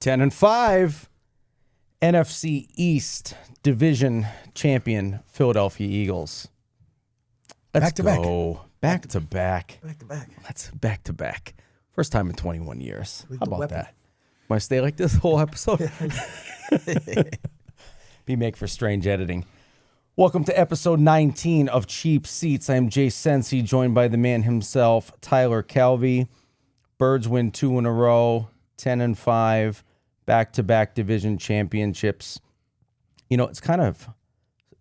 10-5, NFC East Division Champion Philadelphia Eagles. Let's go. Back to back. That's back to back. First time in 21 years. How about that? Want to stay like this whole episode? Be make for strange editing. Welcome to episode 19 of Cheap Seats. I am Jay Sensi, joined by the man himself, Tyler Calvey. Birds win 2 in a row, 10-5, back-to-back division championships. You know, it's kind of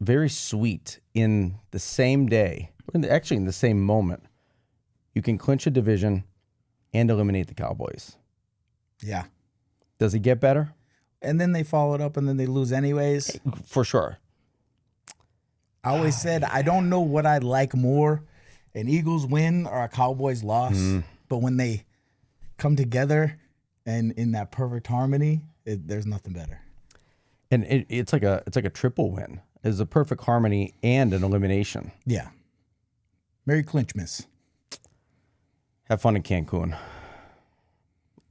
very sweet in the same day, actually in the same moment, you can clinch a division and eliminate the Cowboys. Yeah. Does it get better? And then they follow it up and then they lose anyways. For sure. I always said, I don't know what I like more, an Eagles win or a Cowboys loss. But when they come together and in that perfect harmony, there's nothing better. And it's like a triple win. It's a perfect harmony and an elimination. Yeah. Merry Clinchmas. Have fun in Cancun.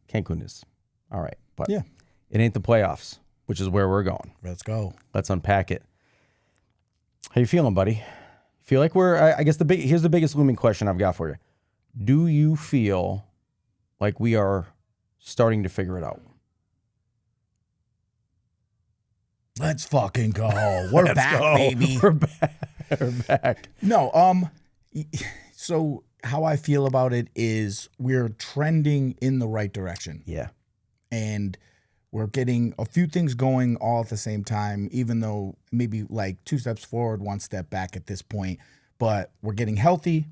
Cancun is all right, but yeah, it ain't the playoffs, which is where we're going. Let's go. Let's unpack it. How you feeling, buddy? Feel like I guess here's the biggest looming question I've got for you. Do you feel like we are starting to figure it out? Let's fucking go. We're back, baby. We're back. No, so how I feel about it is we're trending in the right direction. Yeah. And we're getting a few things going all at the same time, even though maybe like 2 steps forward, 1 step back at this point. But we're getting healthy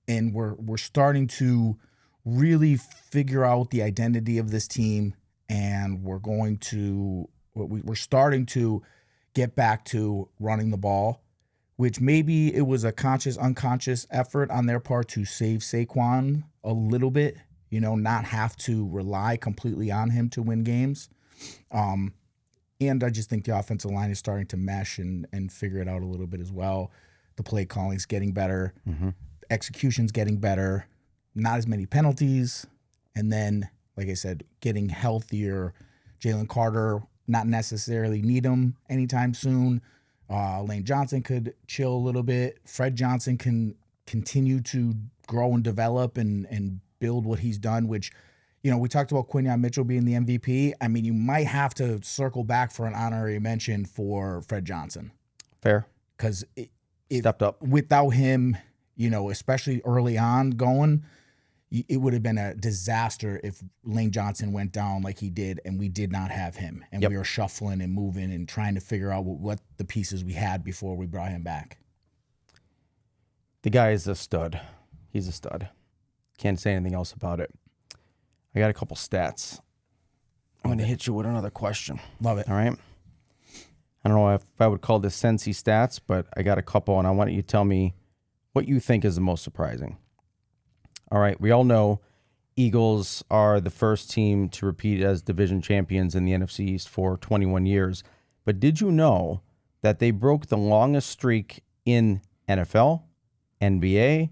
and we're starting to really figure out the identity of this team, and we're starting to get back to running the ball, which maybe it was a conscious, unconscious effort on their part to save Saquon a little bit, you know, not have to rely completely on him to win games. And I just think the offensive line is starting to mesh and figure it out a little bit as well. The play calling's getting better. Execution's getting better. Not as many penalties. And then, like I said, getting healthier. Jalen Carter, not necessarily need him anytime soon. Lane Johnson could chill a little bit. Fred Johnson can continue to grow and develop and build what he's done, which, you know, we talked about Quinyon Mitchell being the MVP. I mean, you might have to circle back for an honorary mention for Fred Johnson. Fair. Because it stepped up. Without him, you know, especially early on going, it would have been a disaster if Lane Johnson went down like he did and we did not have him. And we were shuffling and moving and trying to figure out what the pieces we had before we brought him back. The guy is a stud. He's a stud. Can't say anything else about it. I got a couple stats. I'm going to hit you with another question. Love it. All right? I don't know if I would call this Sensi Stats, but I got a couple, and I want you to tell me what you think is the most surprising. All right, we all know Eagles are the first team to repeat as division champions in the NFC East for 21 years. But did you know that they broke the longest streak in NFL, NBA,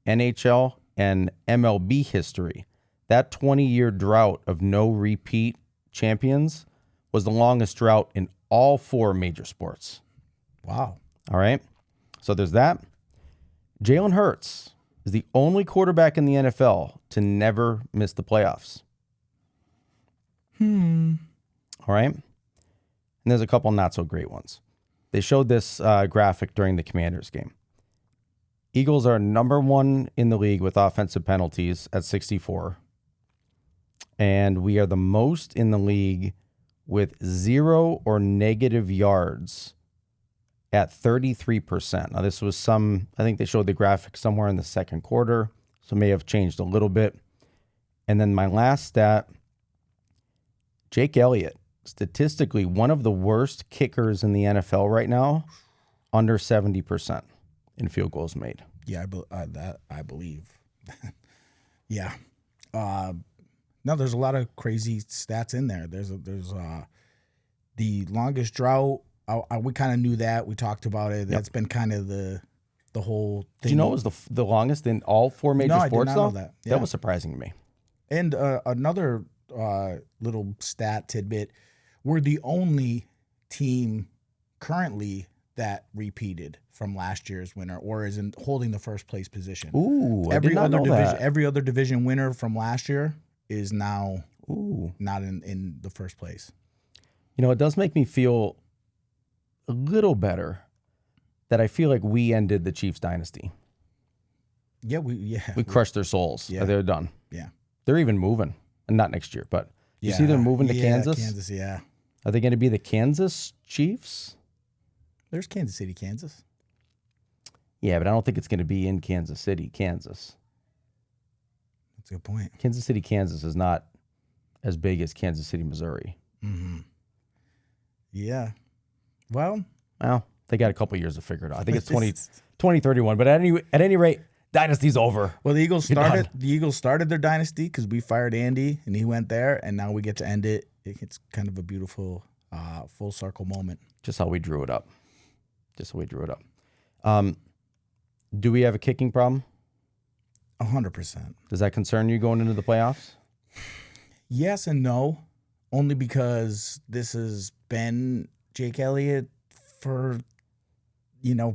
NHL, and MLB history? That 20-year drought of no repeat champions was the longest drought in all 4 major sports. Wow. All right, so there's that. Jalen Hurts is the only quarterback in the NFL to never miss the playoffs. All right. And there's a couple not so great ones. They showed this graphic during the Commanders game. Eagles are number 1 in the league with offensive penalties at 64. And we are the most in the league with 0 or negative yards at 33%. Now, this was I think they showed the graphic somewhere in the second quarter, so may have changed a little bit. And then my last stat, Jake Elliott, statistically one of the worst kickers in the NFL right now, under 70% in field goals made. Yeah, I believe. Yeah. No, there's a lot of crazy stats in there. There's the longest drought. We kind of knew that. We talked about it. That's been kind of the whole thing. Did you know it was the longest in all 4 major sports? No, I did not know that. Yeah. That was surprising to me. And another little stat tidbit. We're the only team currently that repeated from last year's winner or is holding the first place position. Ooh, I did not know that. Every other division winner from last year is now not in the first place. You know, it does make me feel a little better that I feel like we ended the Chiefs dynasty. Yeah, we crushed their souls. Yeah. They're done. Yeah. They're even moving. And not next year, but you Yeah. see they're moving to Kansas? Kansas, yeah. Are they going to be the Kansas Chiefs? There's Kansas City, Kansas. Yeah, but I don't think it's going to be in Kansas City, Kansas. That's a good point. Kansas City, Kansas is not as big as Kansas City, Missouri. Mm-hmm. Yeah. Well, they got a couple years to figure it out. I think it's 2031, but at any rate, dynasty's over. Well, the Eagles started their dynasty because we fired Andy and he went there, and now we get to end it. It's kind of a beautiful full circle moment. Just how we drew it up. Do we have a kicking problem? 100%. Does that concern you going into the playoffs? Yes and no, only because this has been Jake Elliott for,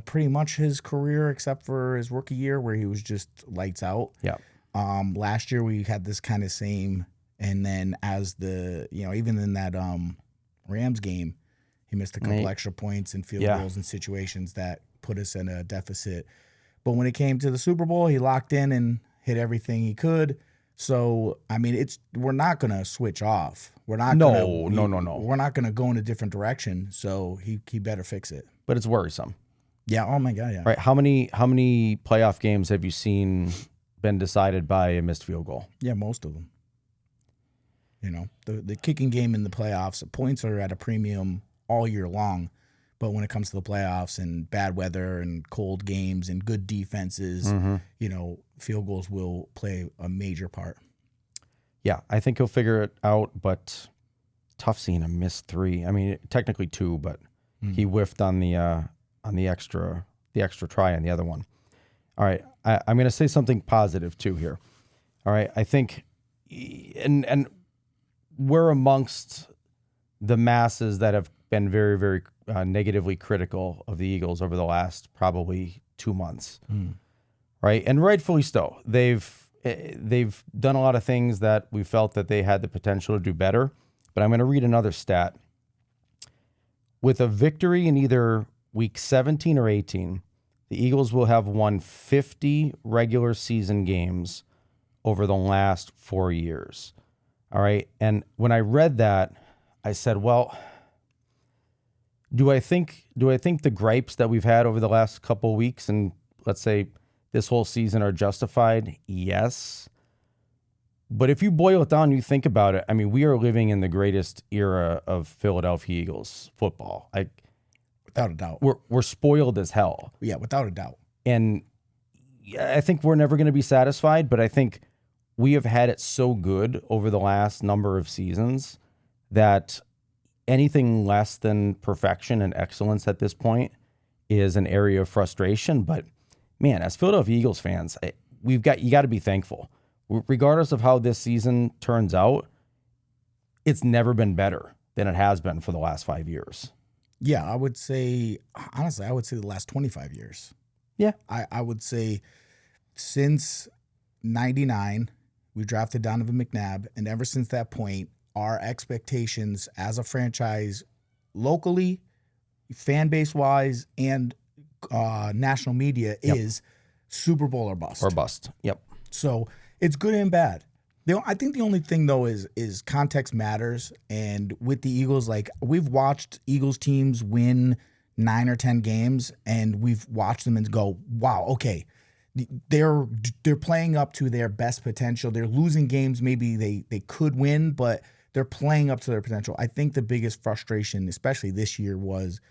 pretty much his career except for his rookie year where he was just lights out. Yeah. Last year we had this kind of same, and then as even in that Rams game, he missed a couple extra points and field goals in situations that put us in a deficit. But when it came to the Super Bowl, he locked in and hit everything he could. So, I mean, we're not going to switch off. We're not No. We're not going to go in a different direction. So he better fix it. But it's worrisome. Yeah. Oh my God. Yeah. Right. How many playoff games have you seen been decided by a missed field goal? Yeah, most of them. The kicking game in the playoffs, the points are at a premium all year long. But when it comes to the playoffs and bad weather and cold games and good defenses, field goals will play a major part. Yeah, I think he'll figure it out, but tough seeing him miss 3. I mean, technically 2, but he whiffed on the extra try on the other one. All right, I'm going to say something positive too here. All right, I think, and we're amongst the masses that have been very, very negatively critical of the Eagles over the last probably 2 months, right? And rightfully so. They've done a lot of things that we felt that they had the potential to do better. But I'm going to read another stat. With a victory in either week 17 or 18, the Eagles will have won 50 regular season games over the last 4 years. All right. And when I read that, I said, well, do I think the gripes that we've had over the last couple of weeks and let's say this whole season are justified? Yes. But if you boil it down, you think about it. I mean, we are living in the greatest era of Philadelphia Eagles football. Without a doubt. We're spoiled as hell. Yeah, without a doubt. And I think we're never going to be satisfied, but I think we have had it so good over the last number of seasons that anything less than perfection and excellence at this point is an area of frustration. But man, as Philadelphia Eagles fans, you got to be thankful. Regardless of how this season turns out, it's never been better than it has been for the last 5 years. Yeah, I would say, honestly, the last 25 years. Yeah. I would say since 99, we drafted Donovan McNabb, and ever since that point, our expectations as a franchise locally, fan base wise, and national media is Super Bowl or bust. Or bust. Yep. So it's good and bad. I think the only thing though is context matters. And with the Eagles, like we've watched Eagles teams win 9 or 10 games, and we've watched them and go, wow, okay. They're playing up to their best potential. They're losing games maybe they could win, but they're playing up to their potential. I think the biggest frustration, especially this year, was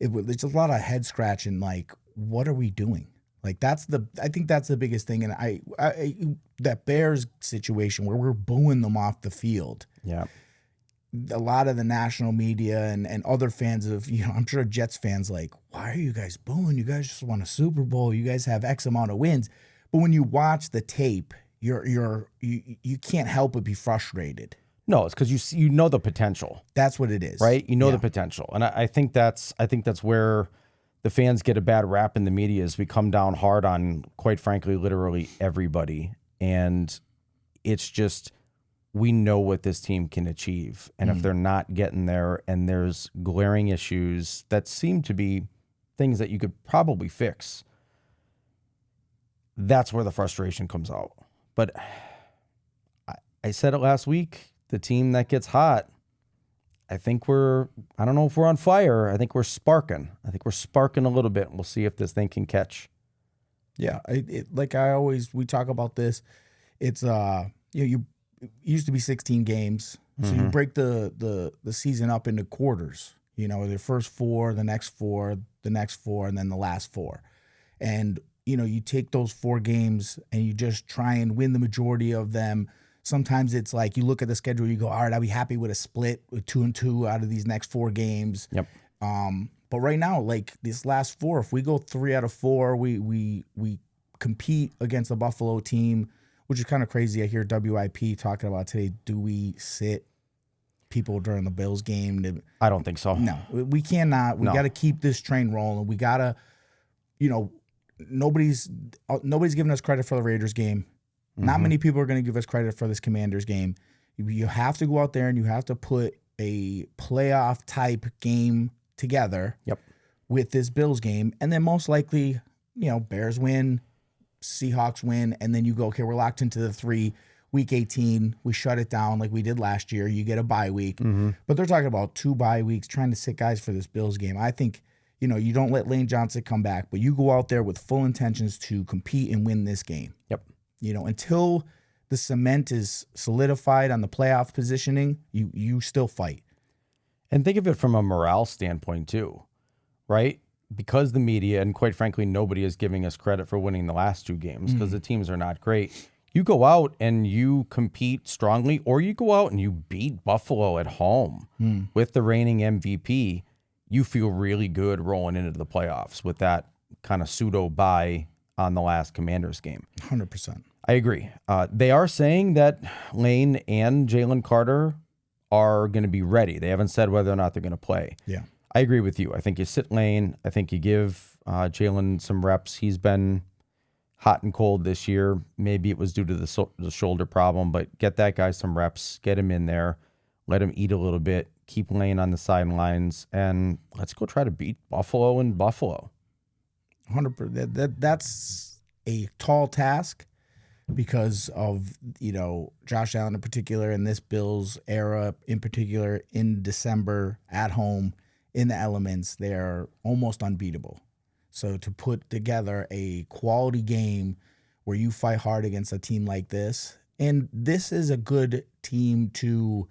it's a lot of head scratching. Like, what are we doing? Like I think that's the biggest thing. And I that Bears situation where we're booing them off the field. Yeah. A lot of the national media and other fans of, I'm sure Jets fans like, why are you guys booing? You guys just won a Super Bowl. You guys have X amount of wins. But when you watch the tape, you can't help but be frustrated. No, it's because you know the potential. That's what it is. Right? You know the potential. And I think that's where the fans get a bad rap in the media is we come down hard on, quite frankly, literally everybody. And it's just, we know what this team can achieve. And if they're not getting there and there's glaring issues that seem to be things that you could probably fix, that's where the frustration comes out. But I said it last week, the team that gets hot, I don't know if we're on fire. I think we're sparking. I think we're sparking a little bit. We'll see if this thing can catch. Yeah. We talk about this. It's, it used to be 16 games. So you break the season up into quarters, the first 4, the next 4, the next 4, and then the last 4. And, you take those 4 games and you just try and win the majority of them. Sometimes it's like you look at the schedule, you go, all right, I'll be happy with a split with 2-2 out of these next 4 games. Yep. But right now, like this last 4, if we go 3 out of 4, we compete against the Buffalo team, which is kind of crazy. I hear WIP talking about today. Do we sit people during the Bills game? I don't think so. No, we cannot. We got to keep this train rolling. We got to, nobody's giving us credit for the Raiders game. Not many people are going to give us credit for this Commanders game. You have to go out there and you have to put a playoff type game together with this Bills game. And then most likely, Bears win, Seahawks win, and then you go, okay, we're locked into the 3, week 18. We shut it down like we did last year. You get a bye week. But they're talking about 2 bye weeks, trying to sit guys for this Bills game. I think, you don't let Lane Johnson come back, but you go out there with full intentions to compete and win this game. Yep. Until the cement is solidified on the playoff positioning, you still fight. And think of it from a morale standpoint too, right? Because the media, and quite frankly, nobody is giving us credit for winning the last 2 games because the teams are not great. You go out and you compete strongly, or you go out and you beat Buffalo at home with the reigning MVP, you feel really good rolling into the playoffs with that kind of pseudo bye on the last Commanders game. 100%. I agree. They are saying that Lane and Jalen Carter are going to be ready. They haven't said whether or not they're going to play. Yeah. I agree with you. I think you sit Lane. I think you give Jalen some reps. He's been hot and cold this year. Maybe it was due to the shoulder problem, but get that guy some reps. Get him in there. Let him eat a little bit. Keep Lane on the sidelines. And let's go try to beat Buffalo in Buffalo. 100%. That's a tall task because of, Josh Allen in particular and this Bills era in particular in December at home in the elements, they're almost unbeatable. So to put together a quality game where you fight hard against a team like this, and this is a good team to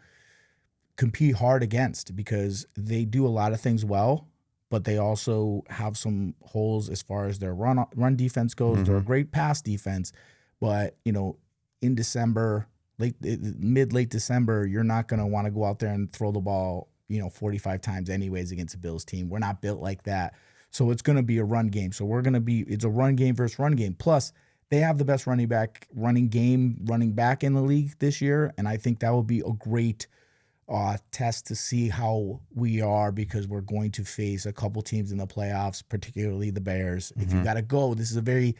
compete hard against because they do a lot of things well, but they also have some holes as far as their run defense goes. They're a great pass defense, but in December, late December, you're not going to want to go out there and throw the ball 45 times anyways against a Bills team. We're not built like that. So it's going to be a run game. So it's a run game versus run game. Plus, they have the best running back in the league this year, and I think that will be a great test to see how we are because we're going to face a couple teams in the playoffs, particularly the Bears. If you got to go, this is a very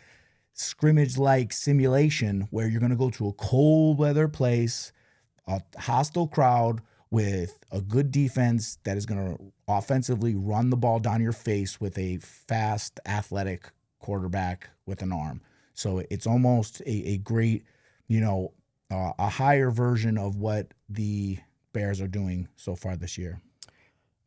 scrimmage-like simulation where you're going to go to a cold weather place, a hostile crowd with a good defense that is going to offensively run the ball down your face with a fast, athletic quarterback with an arm. So it's almost a great, a higher version of what the Bears are doing so far this year.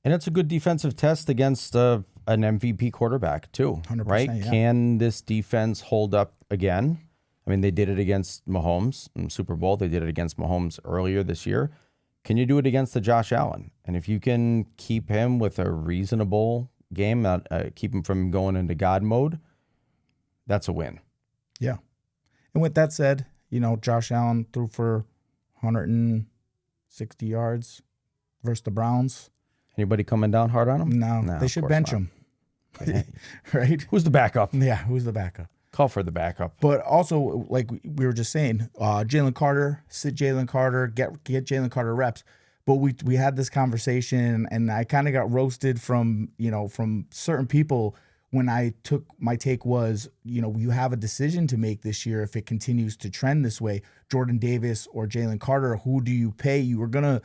And it's a good defensive test against an MVP quarterback too, 100%, right? yeah. Can this defense hold up again? I mean, they did it against Mahomes in Super Bowl. They did it against Mahomes earlier this year. Can you do it against the Josh Allen? And if you can keep him with a reasonable game, keep him from going into God mode, that's a win. Yeah. And with that said, Josh Allen threw for 160 yards versus the Browns. Anybody coming down hard on him? No, they should bench him. Right? Who's the backup? Yeah, who's the backup? Call for the backup. But also, like we were just saying, Jalen Carter, sit Jalen Carter, get Jalen Carter reps. But we had this conversation, and I kind of got roasted from certain people when my take was, you have a decision to make this year if it continues to trend this way. Jordan Davis or Jalen Carter, who do you pay? You were gonna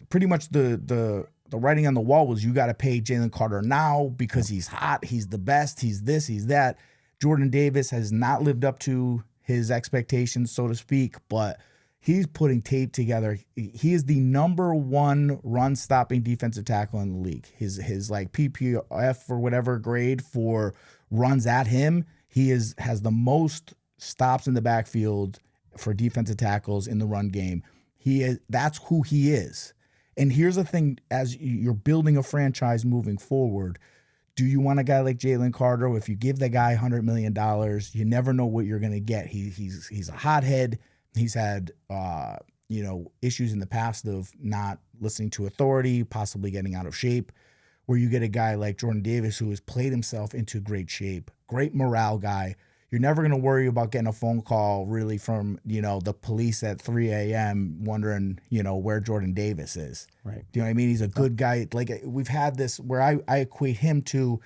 pretty much the writing on the wall was you got to pay Jalen Carter now because he's hot, he's the best, he's this, he's that. Jordan Davis has not lived up to his expectations, so to speak, but he's putting tape together. He is the number one run-stopping defensive tackle in the league. His like PPF or whatever grade for runs at him, has the most stops in the backfield for defensive tackles in the run game. That's who he is. And here's the thing, as you're building a franchise moving forward, do you want a guy like Jalen Carter? If you give the guy $100 million, you never know what you're going to get. He's a hothead. He's had issues in the past of not listening to authority, possibly getting out of shape. Where you get a guy like Jordan Davis who has played himself into great shape, great morale guy. You're never going to worry about getting a phone call really from the police at 3 a.m. wondering where Jordan Davis is. Right. Do you know what I mean? He's a good guy. Like we've had this where I equate him to,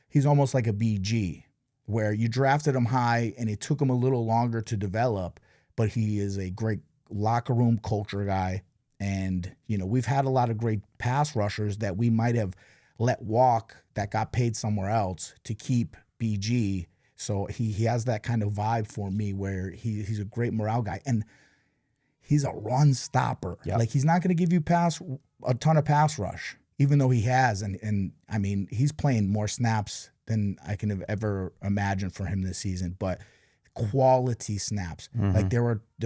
he's almost like a BG, where you drafted him high and it took him a little longer to develop, but he is a great locker room culture guy. And we've had a lot of great pass rushers that we might have let walk that got paid somewhere else to keep BG. So he has that kind of vibe for me where he's a great morale guy. And he's a run stopper. Yep. Like he's not going to give you a ton of pass rush, even though he has. And I mean, he's playing more snaps than I can have ever imagined for him this season. But quality snaps. Mm-hmm.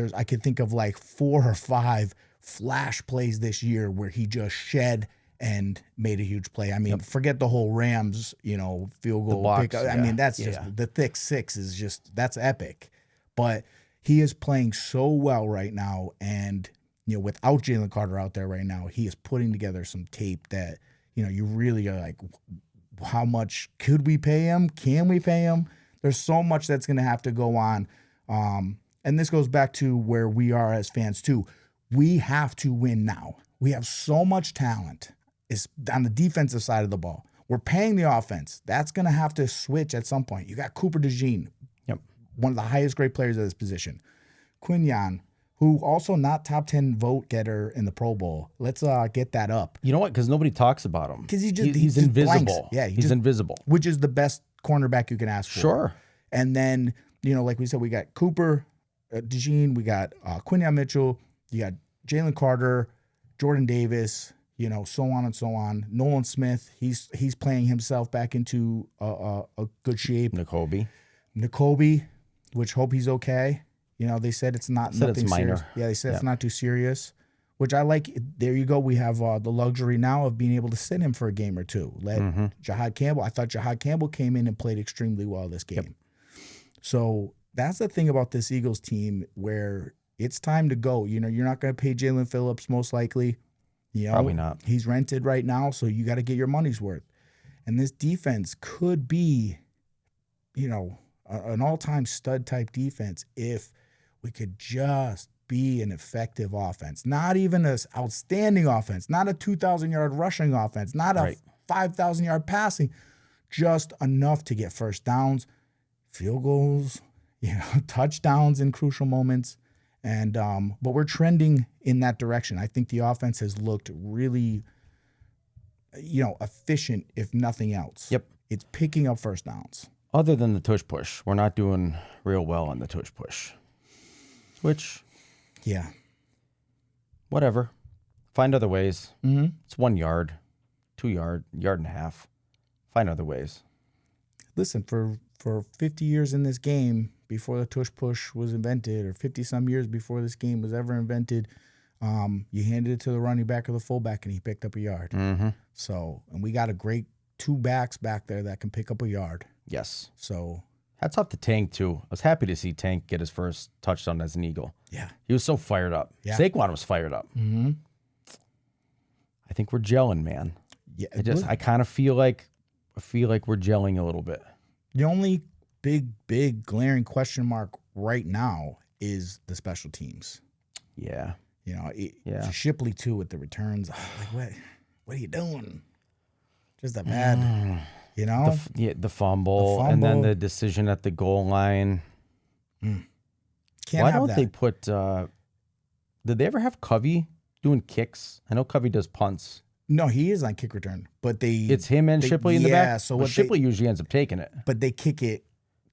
Like I could think of like 4 or 5 flash plays this year where he just shed and made a huge play. I mean, forget the whole Rams, field goal blocks, pick. I mean, that's just the thick six is just, that's epic. But he is playing so well right now. And, without Jalen Carter out there right now, he is putting together some tape that, you really are like, how much could we pay him? Can we pay him? There's so much that's going to have to go on. And this goes back to where we are as fans too. We have to win now. We have so much talent. It's on the defensive side of the ball. We're paying the offense. That's going to have to switch at some point. You got Cooper DeJean, one of the highest grade players at this position. Quinyon, who also not top 10 vote getter in the Pro Bowl. Let's get that up. You know what? Because nobody talks about him. Because he's just invisible. Yeah, he's invisible. Which is the best cornerback you can ask for. Sure. And then, like we said, we got Cooper DeJean, we got Quinyon Mitchell, you got Jalen Carter, Jordan Davis, so on and so on. Nolan Smith, he's playing himself back into a good shape. Nakobe, which hope he's okay. They said it's nothing it's minor. Serious. Yeah, they said it's not too serious, which I like. There you go. We have the luxury now of being able to sit him for a game or two. Jahad Campbell. I thought Jahad Campbell came in and played extremely well this game. Yep. So that's the thing about this Eagles team where it's time to go. You're not going to pay Jalen Phillips most likely. Probably not. He's rented right now, so you got to get your money's worth. And this defense could be, an all-time stud-type defense if we could just be an effective offense. Not even an outstanding offense, not a 2,000-yard rushing offense, not a 5,000-yard passing, just enough to get first downs, field goals, touchdowns in crucial moments. And but we're trending in that direction. I think the offense has looked really, efficient, if nothing else. Yep. It's picking up first downs. Other than the tush push, we're not doing real well on the tush push. Which, whatever. Find other ways. Mm-hmm. It's 1 yard, 2 yard, yard and a half. Find other ways. Listen, for 50 years in this game, before the tush push was invented, or 50-some years before this game was ever invented, you handed it to the running back or the fullback, and he picked up a yard. Mm-hmm. So, and we got a great 2 backs back there that can pick up a yard. Yes. So hats off to Tank, too. I was happy to see Tank get his first touchdown as an Eagle. Yeah. He was so fired up. Yeah. Saquon was fired up. Mm-hmm. I think we're gelling, man. Yeah. I kind of feel like we're gelling a little bit. The only big glaring question mark right now is the special teams. Yeah. You know, Shipley too with the returns. Like what are you doing? Just a bad, you know? The fumble, and then the decision at the goal line. Can't Why have don't that. they put? Did they ever have Covey doing kicks? I know Covey does punts. No, he is on kick return, but It's him and Shipley in the back. So but Shipley usually ends up taking it. But they kick it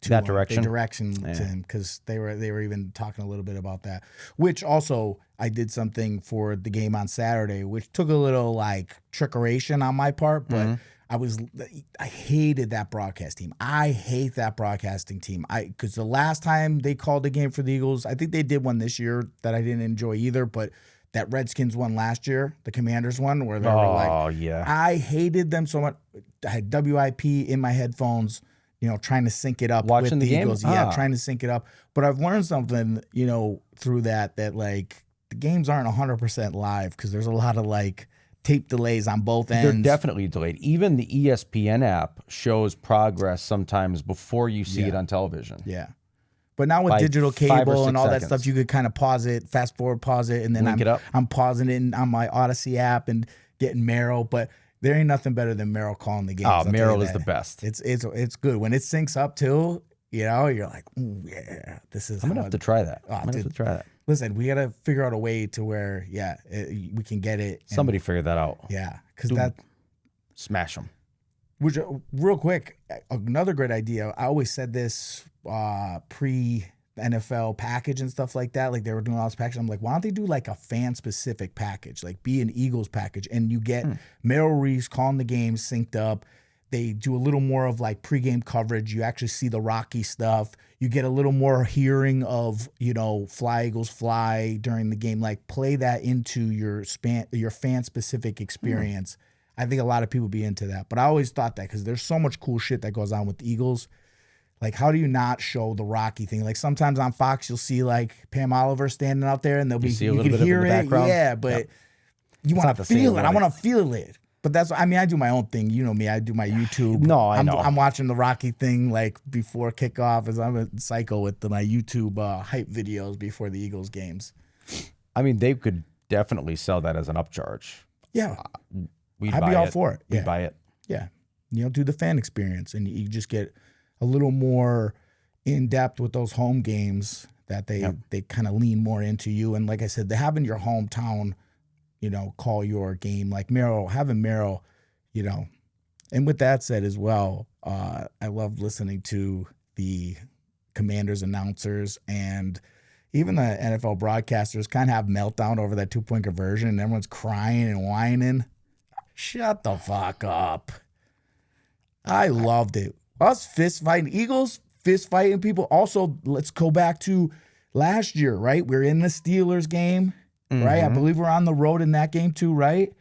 to that him, direction. the direction to him, because they were even talking a little bit about that. Which also I did something for the game on Saturday, which took a little like trickeration on my part, but I hated that broadcast team. I hate that broadcasting team. Because the last time they called a game for the Eagles, I think they did one this year that I didn't enjoy either, but that Redskins one last year, the Commanders one, where they were like, I hated them so much. I had WIP in my headphones, you know, trying to sync it up watching with the Eagles. game? Yeah, trying to sync it up. But I've learned something, you know, through that like the games aren't 100% live because there's a lot of like tape delays on both ends. They're definitely delayed. Even the ESPN app shows progress sometimes before you see it on television. Yeah. But now with By digital 5 or cable 6 and all that seconds. stuff, you could kind of pause it, fast forward, pause it, and then Link it up. I'm pausing it on my Odyssey app and getting Merrill. But there ain't nothing better than Merrill calling the games. Oh, Merrill is the best. It's good when it syncs up too. You know, you're like, ooh, yeah, this is. I'm gonna have to try that. I'm gonna have to try that. Listen, we gotta figure out a way to where, we can get it. And, Somebody figure that out. Yeah, because smash them. Which, real quick, another great idea. I always said this pre NFL package and stuff like that. Like they were doing all this package. I'm like, why don't they do like a fan specific package, like be an Eagles package, and you get Merrill Reese calling the games synced up. They do a little more of like pregame coverage. You actually see the Rocky stuff. You get a little more hearing of, you know, Fly Eagles Fly during the game. Like play that into your fan specific experience. I think a lot of people be into that. But I always thought that because there's so much cool shit that goes on with the Eagles. Like, how do you not show the Rocky thing? Like, sometimes on Fox, you'll see, like, Pam Oliver standing out there, and you can hear it. Yeah, but you want to feel it. I want to feel it. But I do my own thing. You know me. I do my YouTube. No, I know. I'm watching the Rocky thing, like, before kickoff, as I'm a psycho with my YouTube hype videos before the Eagles games. I mean, they could definitely sell that as an upcharge. Yeah. I'd be all for it. We'd buy it. Yeah. You know, do the fan experience, and you just get a little more in depth with those home games that they kind of lean more into you. And like I said, having your hometown, you know, call your game, like having Merrill, you know. And with that said as well, I love listening to the Commanders announcers and even the NFL broadcasters kind of have meltdown over that 2-point conversion, and everyone's crying and whining. Shut the fuck up. I loved it. Us fist fighting Eagles, fist fighting people. Also, let's go back to last year, right? We're in the Steelers game, right? I believe we're on the road in that game too, right?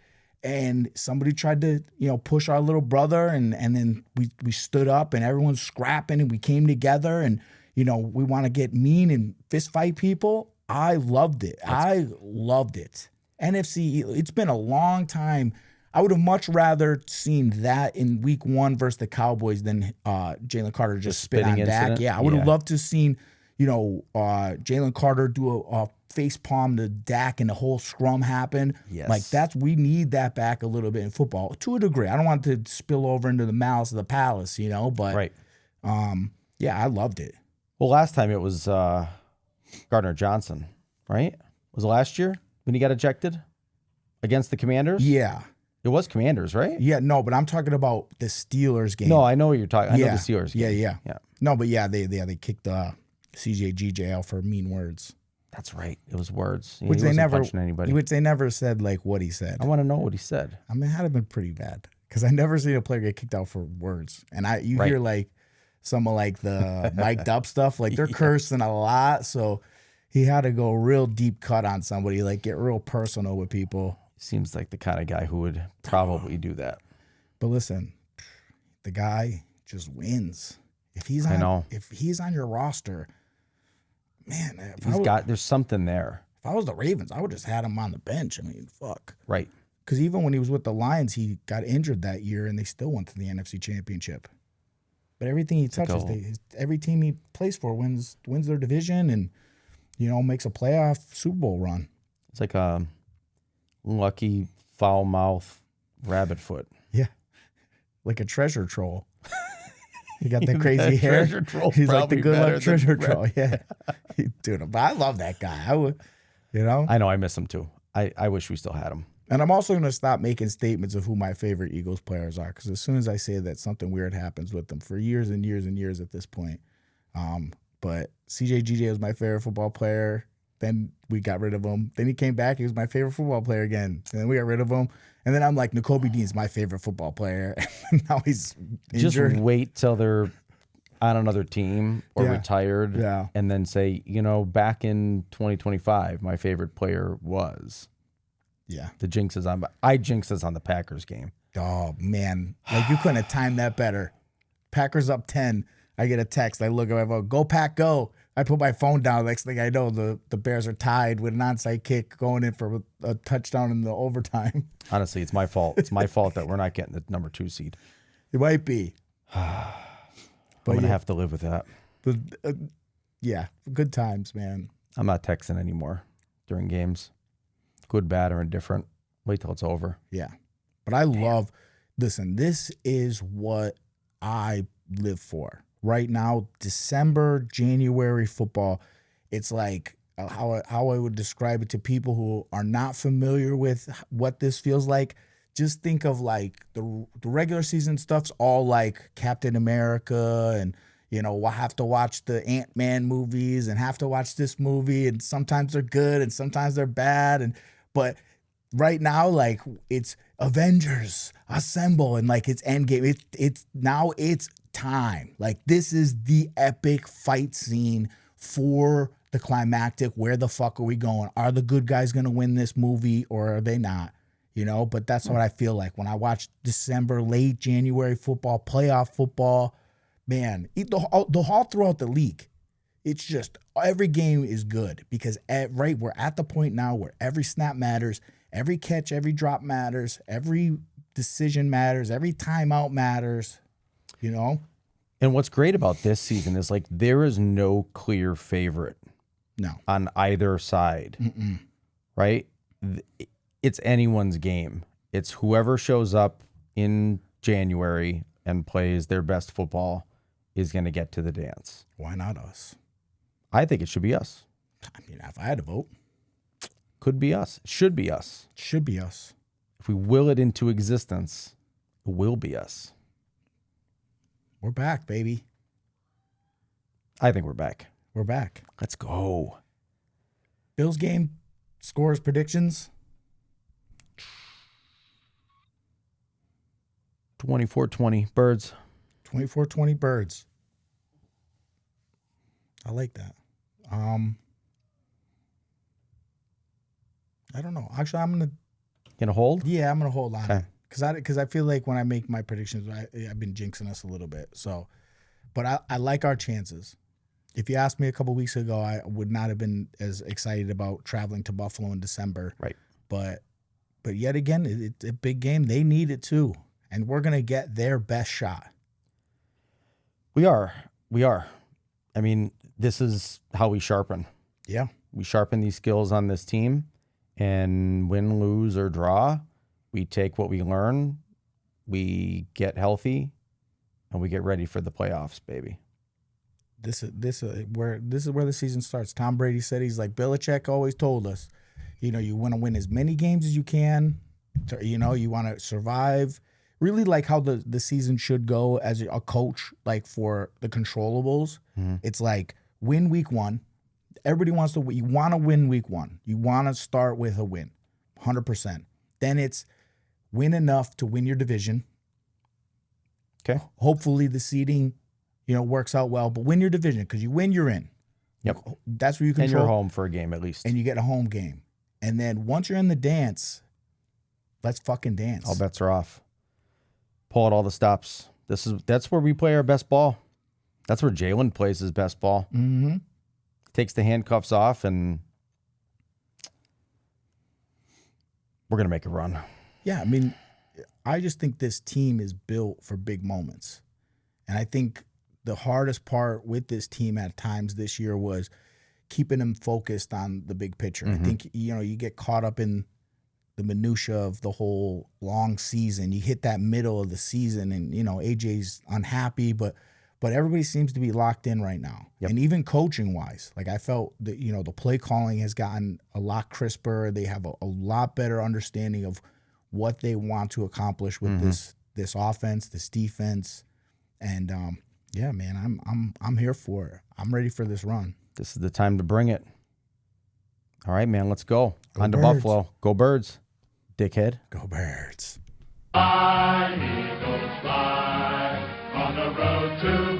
And somebody tried to, you know, push our little brother, and then we stood up and everyone's scrapping and we came together and, you know, we want to get mean and fist fight people. I loved it. I loved it. NFC, it's been a long time. I would have much rather seen that in week 1 versus the Cowboys than Jalen Carter just spit on Dak. Yeah, I would have loved to have seen, you know, Jalen Carter do a face palm to Dak and the whole scrum happen. Yes. Like we need that back a little bit in football to a degree. I don't want it to spill over into the malice of the palace, you know, but right. Yeah, I loved it. Well, last time it was Gardner Johnson, right? Was it last year when he got ejected against the Commanders? Yeah. It was Commanders, right? Yeah, no, but I'm talking about the Steelers game. No, I know what you're talking. I know the Steelers game. Yeah. No, but they kicked CJ out for mean words. That's right. It was words. Which they never said like what he said. I want to know what he said. I mean, it had to been pretty bad because I never seen a player get kicked out for words. And you hear like some of like the mic'd up stuff, like they're cursing a lot. So he had to go real deep cut on somebody, like get real personal with people. Seems like the kind of guy who would probably do that. But listen, the guy just wins. If he's on your roster, man, there's something there. If I was the Ravens, I would just had him on the bench. I mean, fuck. Right. Because even when he was with the Lions, he got injured that year, and they still went to the NFC Championship. But everything he like touches, every team he plays for wins their division and, makes a playoff Super Bowl run. It's like a lucky foul mouth rabbit foot. Yeah. Like a treasure troll. He got that crazy hair. He's like the good luck treasure troll. Yeah. Dude, but I love that guy. I would, I know, I miss him too. I wish we still had him. And I'm also going to stop making statements of who my favorite Eagles players are, because as soon as I say that, something weird happens with them for years and years and years at this point. But CJGJ was my favorite football player. Then we got rid of him. Then he came back. He was my favorite football player again. And then we got rid of him. And then I'm like, N'Kobe Dean's my favorite football player. Now he's injured. Just wait till they're on another team or retired. Yeah. And then say, back in 2025, my favorite player was. Yeah. The jinx is on. I jinxed us on the Packers game. Oh, man. Like, you couldn't have timed that better. Packers up 10. I get a text. I look at my phone. Go, Pack, go. I put my phone down. Next thing I know, the Bears are tied with an onside kick going in for a touchdown in the overtime. Honestly, it's my fault. It's my fault that we're not getting the number 2 seed. It might be. I'm going to have to live with that. But, yeah, good times, man. I'm not texting anymore during games. Good, bad, or indifferent. Wait till it's over. Yeah. But I love, listen, this is what I live for. Right now, December, January football, it's like how I would describe it to people who are not familiar with what this feels like. Just think of like the regular season stuff's all like Captain America and, we'll have to watch the Ant-Man movies and have to watch this movie. And sometimes they're good and sometimes they're bad. But right now, like, it's Avengers Assemble and like it's Endgame. It's now it's time. Like, this is the epic fight scene for the climactic. Where the fuck are we going? Are the good guys going to win this movie or are they not? But that's what I feel like when I watch December, late January football, playoff football. Man, the all throughout the league. It's just every game is good because we're at the point now where every snap matters, every catch, every drop matters, every decision matters, every timeout matters, And what's great about this season is like there is no clear favorite. No. On either side. Mm-mm. Right? It's anyone's game. It's whoever shows up in January and plays their best football is going to get to the dance. Why not us? I think it should be us. I mean, if I had to vote. Could be us. Should be us. Should be us. If we will it into existence, it will be us. We're back, baby. I think we're back. We're back. Let's go. Bills game, scores, predictions. 24-20 Birds. 24-20 Birds. I like that. I don't know. Actually, I'm gonna hold. Yeah, I'm gonna hold on. Okay. Because I feel like when I make my predictions, I've been jinxing us a little bit. So, but I like our chances. If you asked me a couple weeks ago, I would not have been as excited about traveling to Buffalo in December. Right. But yet again, it's a big game. They need it too, and we're gonna get their best shot. We are. I mean, this is how we sharpen. Yeah. We sharpen these skills on this team, and win, lose, or draw, we take what we learn, we get healthy, and we get ready for the playoffs, baby. This is where the season starts. Tom Brady said, he's like, Belichick always told us, you want to win as many games as you can. You want to survive. Really like how the season should go as a coach, like for the controllables. Mm-hmm. It's like win week 1. Everybody wants to win. You want to win week 1. You want to start with a win, 100%. Then it's win enough to win your division. Okay. Hopefully the seeding, works out well, but win your division because you win, you're in. Yep. That's where you control. And you're home for a game at least. And you get a home game. And then once you're in the dance, let's fucking dance. All bets are off. Pull out all the stops. That's where we play our best ball. That's where Jalen plays his best ball. Mm-hmm. Takes the handcuffs off, and we're gonna make a run. Yeah, I mean, I just think this team is built for big moments, And I think the hardest part with this team at times this year was keeping them focused on the big picture. I think, you get caught up in the minutia of the whole long season. You hit that middle of the season and, AJ's unhappy, but everybody seems to be locked in right now. Yep. And even coaching wise, like I felt that, the play calling has gotten a lot crisper. They have a lot better understanding of what they want to accomplish with this offense, this defense. And yeah, man, I'm here for it. I'm ready for this run. This is the time to bring it. All right, man, let's go. On to Birds. Buffalo. Go Birds, dickhead. Go Birds. Fly, Eagles, fly on the road to